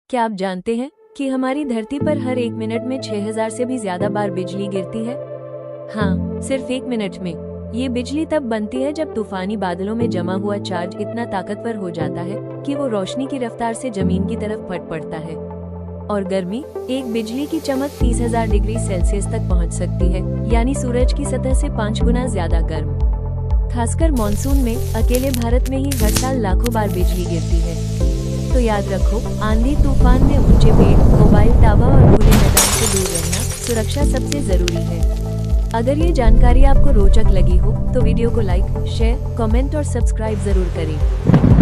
क्या आप जानते हैं कि हमारी धरती पर हर एक मिनट में 6000 से भी ज्यादा बार बिजली गिरती है? हाँ, सिर्फ एक मिनट में। ये बिजली तब बनती है जब तूफानी बादलों में जमा हुआ चार्ज इतना ताकतवर हो जाता है कि वो रोशनी की रफ्तार से जमीन की तरफ फट पड़ता है। और गर्मी, एक बिजली की चमक 30,000 डिग्री सेल्सियस तक पहुंच सकती है, यानी सूरज की सतह से 5 गुना ज्यादा गर्म। खासकर मानसून में अकेले भारत में ही हर साल लाखों बार बिजली गिरती है। तो याद रखो, आंधी तूफान में ऊंचे पेड़, मोबाइल टावर और खुले मैदान से दूर रहना सुरक्षा सबसे जरूरी है। अगर ये जानकारी आपको रोचक लगी हो तो वीडियो को लाइक, शेयर, कमेंट और सब्सक्राइब जरूर करें।